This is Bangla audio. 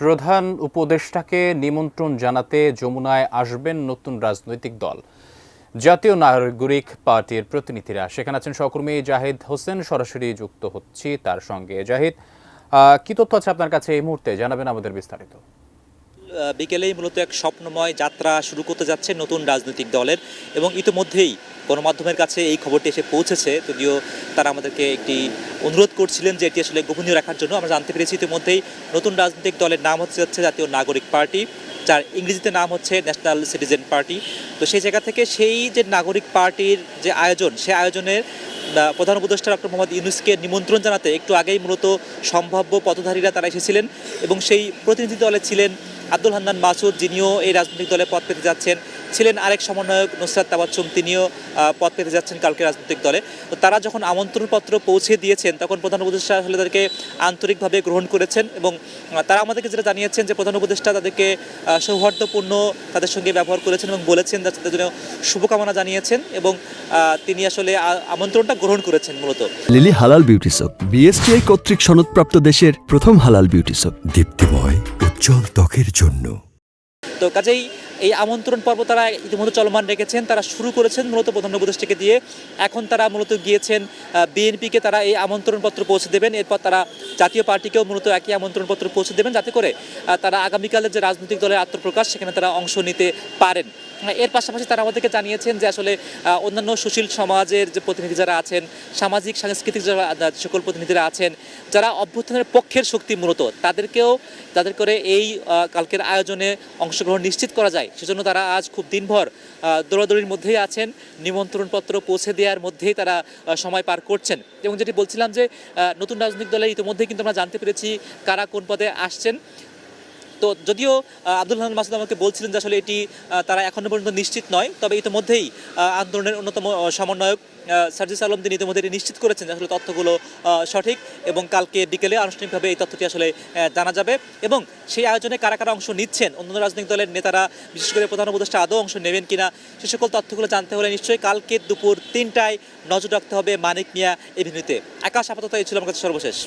প্রধান উপদেষ্টাকে নিমন্ত্রণ জানাতে যমুনায় আসবেন নতুন রাজনৈতিক দল। জাতীয় নাগরিক পার্টির প্রতিনিধিরা সেখানে আছেন। সহকর্মী জাহিদ হোসেন সরাসরি যুক্ত হচ্ছি তার সঙ্গে। জাহিদ, কি তথ্য আছে আপনার কাছে এই মুহূর্তে, জানাবেন আমাদের বিস্তারিত। বিকেলেই মূলত এক স্বপ্নময় যাত্রা শুরু করতে যাচ্ছে নতুন রাজনৈতিক দলের, এবং ইতিমধ্যেই গণমাধ্যমের কাছে এই খবরটি এসে পৌঁছেছে। যদিও তারা আমাদেরকে একটি অনুরোধ করছিলেন যে এটি আসলে গোপনীয় রাখার জন্য। আমরা জানতে পেরেছি ইতিমধ্যেই নতুন রাজনৈতিক দলের নাম হচ্ছে জাতীয় নাগরিক পার্টি, যার ইংরেজিতে নাম হচ্ছে ন্যাশনাল সিটিজেন পার্টি। তো সেই জায়গা থেকে সেই যে নাগরিক পার্টির যে আয়োজন, সেই আয়োজনের প্রধান উপদেষ্টা ডক্টর মোহাম্মদ ইউনূসকে নিমন্ত্রণ জানাতে একটু আগেই মূলত সম্ভাব্য পদধারীরা তারা এসেছিলেন, এবং সেই প্রতিনিধি দলে ছিলেন আব্দুল হান্নান মাসুদ, যিনিও এই রাজনৈতিক দলে পদ পেতে যাচ্ছেন, ছিলেন আরেক সমন্বয়ক নুসরাত তাবাচ্চুম, তিনিও পদ পেতে যাচ্ছেন কালকে রাজনৈতিক দলে। তো তারা যখন আমন্ত্রণপত্র পৌঁছে দিয়েছেন তখন প্রধান উপদেষ্টা আসলে তাদেরকে আন্তরিকভাবে গ্রহণ করেছেন, এবং তারা আমাদেরকে যেটা জানিয়েছেন যে প্রধান উপদেষ্টা তাদেরকে সৌহার্দ্যপূর্ণ তাদের সঙ্গে ব্যবহার করেছেন এবং বলেছেন তাদের জন্য শুভকামনা জানিয়েছেন, এবং তিনি আসলে আমন্ত্রণটা গ্রহণ করেছেন। মূলত লিলি হালাল বিউটি সোপ, বিএসটিআই কর্তৃক সনদপ্রাপ্ত দেশের প্রথম হালাল বিউটি সোপ, দীপ্তিময় উজ্জ্বল ত্বকের জন্য। তো কাজেই এই আমন্ত্রণ পর্ব তারা ইতিমধ্যে চলমান রেখেছেন। তারা শুরু করেছেন মূলত প্রধান উপদেষ্টাকে দিয়ে। এখন তারা মূলত গিয়েছেন বিএনপিকে তারা এই আমন্ত্রণপত্র পৌঁছে দেবেন। এরপর তারা জাতীয় পার্টিকেও মূলত একই আমন্ত্রণপত্র পৌঁছে দেবেন, যাতে করে তারা আগামীকালের যে রাজনৈতিক দলের আত্মপ্রকাশ সেখানে তারা অংশ নিতে পারেন। এর পাশাপাশি তারা আমাদেরকে জানিয়েছেন যে আসলে অন্যান্য সুশীল সমাজের যে প্রতিনিধি যারা আছেন, সামাজিক সাংস্কৃতিক যারা সকল প্রতিনিধিরা আছেন, যারা অভ্যুত্থানের পক্ষের শক্তি মূলত, তাদেরকেও যাদের করে এই কালকের আয়োজনে অংশগ্রহণ নিশ্চিত করা যায়, সেজন্য তারা আজ খুব দিনভর দৌড়াদৌড়ির মধ্যেই আছেন। নিমন্ত্রণপত্র পৌঁছে দেওয়ার মধ্যেই তারা সময় পার করছেন। এবং যেটি বলছিলাম যে নতুন রাজনৈতিক দলের ইতিমধ্যেই কিন্তু আমরা জানতে পেরেছি কারা কোন পদে আসছেন। তো যদিও আব্দুল হান্নান মাসুদ আমাকে বলছিলেন যে আসলে এটি তারা এখনও পর্যন্ত নিশ্চিত নয়, তবে ইতিমধ্যেই আন্দোলনের অন্যতম সমন্বয়ক সার্জিস আলম তিনি ইতিমধ্যে এটি নিশ্চিত করেছেন যে আসলে তথ্যগুলো সঠিক, এবং কালকে বিকেলে আনুষ্ঠানিকভাবে এই তথ্যটি আসলে জানা যাবে। এবং সেই আয়োজনে কারা কারা অংশ নিচ্ছেন, অন্যান্য রাজনৈতিক দলের নেতারা, বিশেষ করে প্রধান উপদেষ্টা আদৌ অংশ নেবেন কিনা, সে সকল তথ্যগুলো জানতে হলে নিশ্চয়ই কালকে দুপুর 3টায় নজর রাখতে হবে মানিক মিয়া এভিনিউতে। আকাশ, আপাতত এই ছিল আমার কাছে সর্বশেষ।